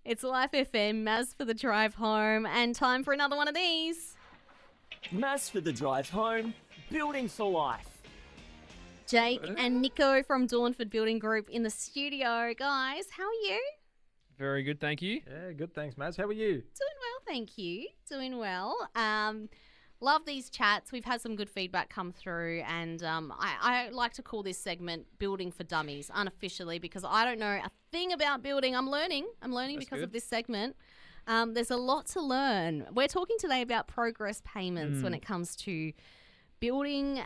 It's Life FM, Maz for the drive home, and time for another one of these. Maz for the drive home, building for life. Jake and Nico from Dornford Building Group in the studio. Guys, how are you? Very good, thank you. Yeah, good. Thanks, Maz. How are you? Doing well, thank you. Doing well. Love these chats. We've had some good feedback come through, and I like to call this segment Building for Dummies unofficially because I don't know a thing about building. I'm learning That's because good. of this segment. There's a lot to learn. We're talking today about progress payments when it comes to building.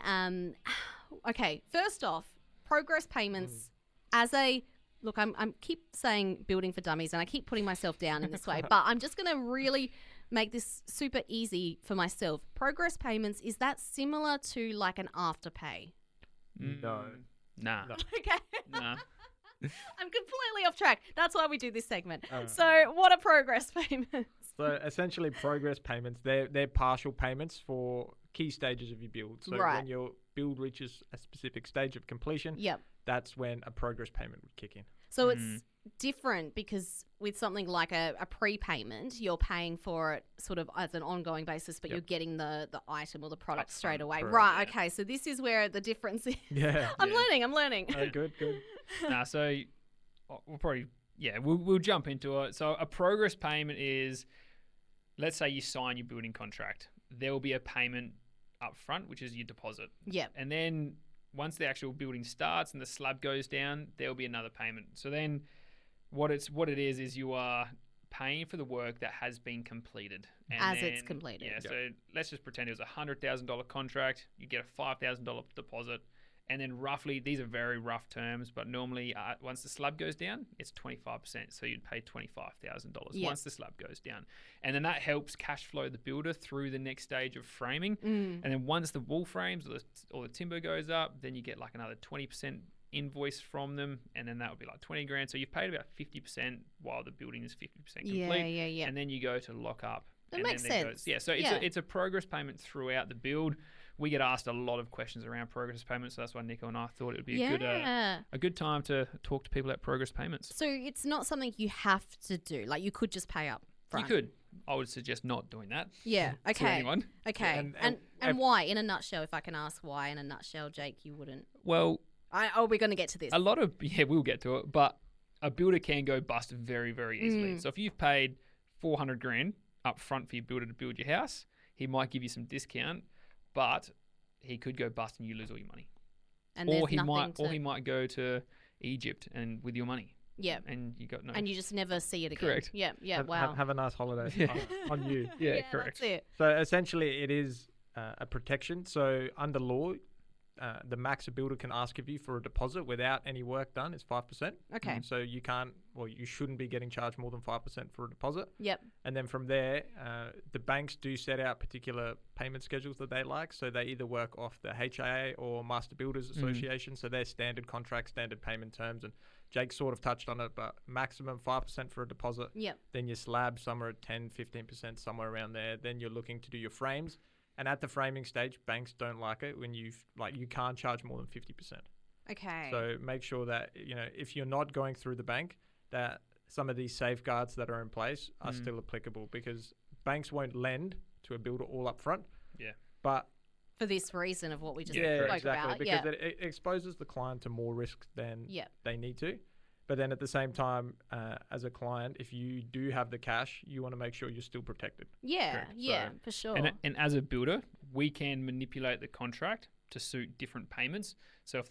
Okay, first off, progress payments as a... Look, I'm keep saying building for dummies and I keep putting myself down in this way, but I'm just going to really make this super easy for myself. Progress payments, is that similar to like an afterpay? No. Nah. Okay. Nah. I'm completely off track. That's why we do this segment. Oh. So what are progress payments? So essentially, progress payments, they're partial payments for key stages of your build. So Right. when your build reaches a specific stage of completion, Yep. that's when a progress payment would kick in. So it's different because with something like a prepayment, you're paying for it sort of as an ongoing basis, but Yep. you're getting the item or the product straight away. correct, Right, okay. So this is where the difference is. Yeah. I'm learning. Oh, good. Nah, so we'll probably, we'll jump into it. So a progress payment is, let's say you sign your building contract. There will be a payment up front, which is your deposit. Yep. And then once the actual building starts and the slab goes down, there'll be another payment. So then what it is you are paying for the work that has been completed. And As then, it's completed. Yeah, so let's just pretend it was a $100,000 contract. You get a $5,000 deposit. And then roughly, these are very rough terms, but normally once the slab goes down, it's 25%. So you'd pay $25,000 Yep. once the slab goes down. And then that helps cash flow the builder through the next stage of framing. And then once the wall frames or the timber goes up, then you get like another 20% invoice from them. And then that would be like 20 grand. So you've paid about 50% while the building is 50% complete. Yeah. And then you go to lock up. That and makes then there sense. Goes, so it's a progress payment throughout the build. We get asked a lot of questions around progress payments, so that's why Nico and I thought it would be a good time to talk to people about progress payments. So it's not something you have to do. Like you could just pay up front. You could. I would suggest not doing that. Yeah. To Okay. anyone. Okay. And why? In a nutshell, if I can ask why in a nutshell, Jake, you wouldn't. Well, we're going to get to this. a lot of we'll get to it, but a builder can go bust very, very easily. So if you've paid 400 grand up front for your builder to build your house, he might give you some discount, but he could go bust and you lose all your money. And or he might go to Egypt and with your money. Yeah. And you got no. And you just never see it again. Correct. Yeah. Have, Wow. have a nice holiday on you. Yeah, correct. That's it. So essentially, it is a protection. So under law, the max a builder can ask of you for a deposit without any work done is 5%. Okay. So you shouldn't be getting charged more than 5% for a deposit. Yep. And then from there, the banks do set out particular payment schedules that they like. So they either work off the HIA or Master Builders Association. So they're standard contracts, standard payment terms. And Jake sort of touched on it, but maximum 5% for a deposit. Yep. Then your slab, somewhere at 10, 15%, somewhere around there. Then you're looking to do your frames. And at the framing stage, banks don't like it when you can't charge more than 50%. Okay. So make sure that, if you're not going through the bank, that some of these safeguards that are in place are still applicable, because banks won't lend to a builder all up front. Yeah. But for this reason of what we just yeah, spoke exactly, about. because it exposes the client to more risk than they need to. But then at the same time, as a client, if you do have the cash, you want to make sure you're still protected. Yeah, Correct. yeah, So- for sure. And as a builder, we can manipulate the contract to suit different payments. So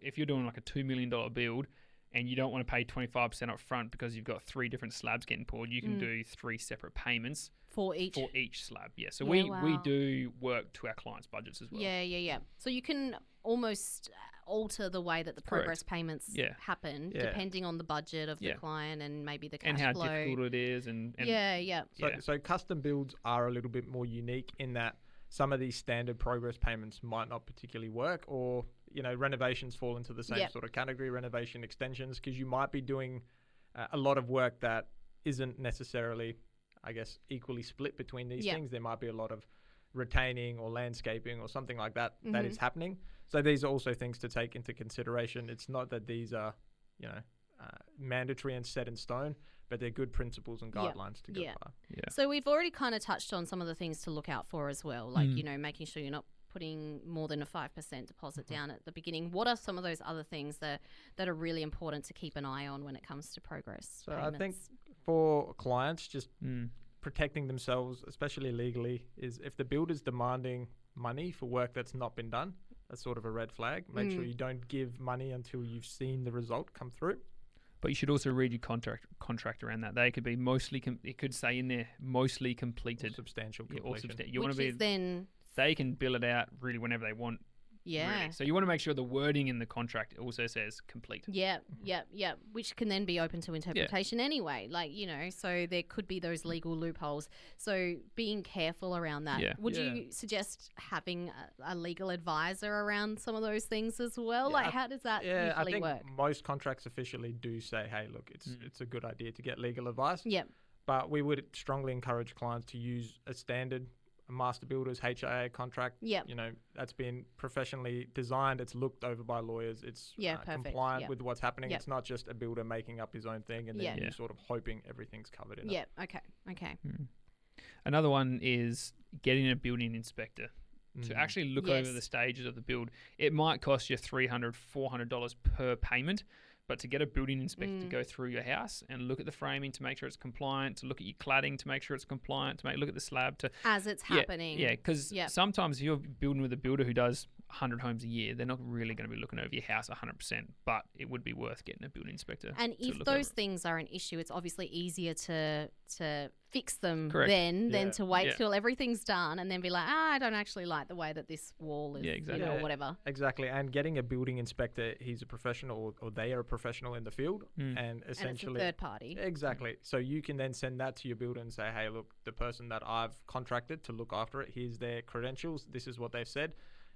if you're doing like a $2 million build and you don't want to pay 25% up front because you've got 3 different slabs getting poured, you can do 3 separate payments for each slab. Yeah. So Yeah, we wow. do work to our clients' budgets as well. Yeah. So you can almost alter the way that the progress payments happen depending on the budget of the client and maybe the cash and how flow. difficult it is. And Yeah. So custom builds are a little bit more unique in that some of these standard progress payments might not particularly work, or renovations fall into the same sort of category, renovation extensions, because you might be doing a lot of work that isn't necessarily, I guess, equally split between these things. There might be a lot of retaining or landscaping or something like that that is happening. So these are also things to take into consideration. It's not that these are mandatory and set in stone, but they're good principles and Yep. guidelines to go Yeah. by. Yeah. So we've already kind of touched on some of the things to look out for as well, like, making sure you're not putting more than a 5% deposit down at the beginning. What are some of those other things that are really important to keep an eye on when it comes to progress So payments? I think for clients, just protecting themselves, especially legally, is if the builder's demanding money for work that's not been done, that's sort of a red flag. Make sure you don't give money until you've seen the result come through. But you should also read your contract around that. They could be mostly, it could say in there, mostly completed. Substantial Yeah, or completion. you want Which to be, is then, they can bill it out really whenever they want. yeah. Really. So you want to make sure the wording in the contract also says complete. Yeah, which can then be open to interpretation anyway. Like, so there could be those legal loopholes. So being careful around that. Yeah. Would Yeah. you suggest having a legal advisor around some of those things as well? Yeah, Like, how does that Yeah, I usually think work? most contracts officially do say, hey, look, it's a good idea to get legal advice. Yep. But we would strongly encourage clients to use a standard master builder's HIA contract. Yep. That's been professionally designed. It's looked over by lawyers. It's Perfect. compliant Yep. with what's happening. Yep. It's not just a builder making up his own thing and then Yeah. you Yeah. sort of hoping everything's covered in it. Yep. Okay. Another one is getting a building inspector to actually look Yes. over the stages of the build. It might cost you $300, $400 per payment, but to get a building inspector to go through your house and look at the framing to make sure it's compliant, to look at your cladding to make sure it's compliant, to look at the slab to As it's happening. Yeah, because Yep. sometimes if you're building with a builder who does 100 homes a year, they're not really going to be looking over your house 100%, but it would be worth getting a building inspector. And to if look those over it. things are an issue, it's obviously easier to fix them Correct. than Yeah. to wait Yeah. till everything's done and then be like, I don't actually like the way that this wall is, Yeah, exactly. or Yeah. whatever. Exactly. And getting a building inspector, he's a professional or they are a professional in the field. And And it's a essentially. third party. Exactly. So you can then send that to your builder and say, hey, look, the person that I've contracted to look after it, here's their credentials. This is what they've said.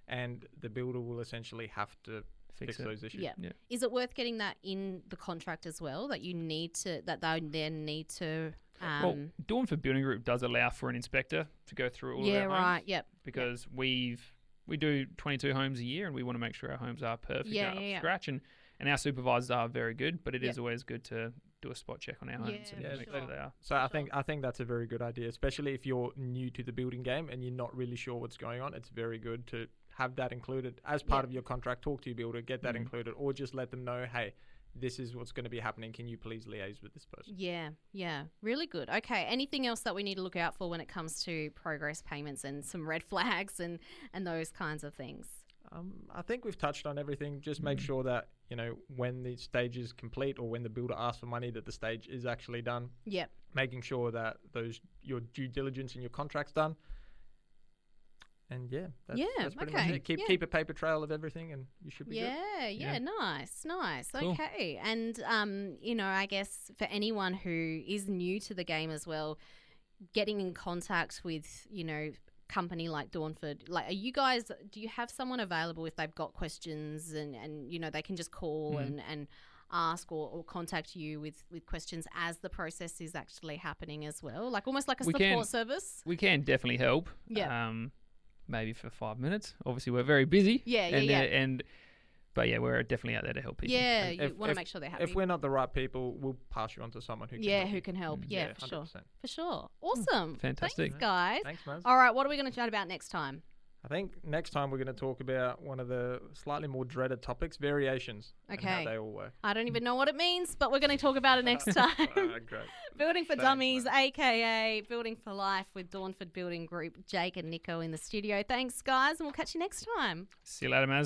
And the builder will essentially have to fix it. those issues. Yeah. Yeah. Is it worth getting that in the contract as well? That they then need to. Well, Dornford Building Group does allow for an inspector to go through all yeah, of our right. homes Yep. because we do 22 homes a year and we want to make sure our homes are perfect Yeah, up to yeah. scratch and our supervisors are very good, but it is Yep. always good to do a spot check on our homes and Yeah, make sure. sure they are. So I think that's a very good idea, especially if you're new to the building game and you're not really sure what's going on. It's very good to have that included as part Yeah. of your contract. Talk to your builder, get that included, or just let them know, hey, this is what's going to be happening. Can you please liaise with this person? Yeah. Really good. Okay. Anything else that we need to look out for when it comes to progress payments and some red flags and those kinds of things? I think we've touched on everything. Just make sure that, when the stage is complete or when the builder asks for money, that the stage is actually done. Yep. Making sure that your due diligence and your contract's done. And that's pretty much okay. it. Keep a paper trail of everything and you should be good. Yeah. Nice. Cool. Okay. And, I guess for anyone who is new to the game as well, getting in contact with, company like Dornford, like, do you have someone available if they've got questions and they can just call and ask or contact you with questions as the process is actually happening as well? Like almost like a support service? We can definitely help. Yeah. Maybe for 5 minutes. Obviously, we're very busy. But yeah, we're definitely out there to help people. Yeah, And you want to make sure they're happy. If we're not the right people, we'll pass you on to someone who can help who you. can help. Yeah, for sure. 100%. For sure. Awesome. Fantastic. Thanks, guys. Thanks, Maz. All right, what are we going to chat about next time? I think next time we're going to talk about one of the slightly more dreaded topics, variations, and Okay. how they all work. I don't even know what it means, but we're going to talk about it next time. Great. Building for Thanks, Dummies, mate. aka Building for Life with Dornford Building Group, Jake and Nico in the studio. Thanks, guys, and we'll catch you next time. See you later, Maz.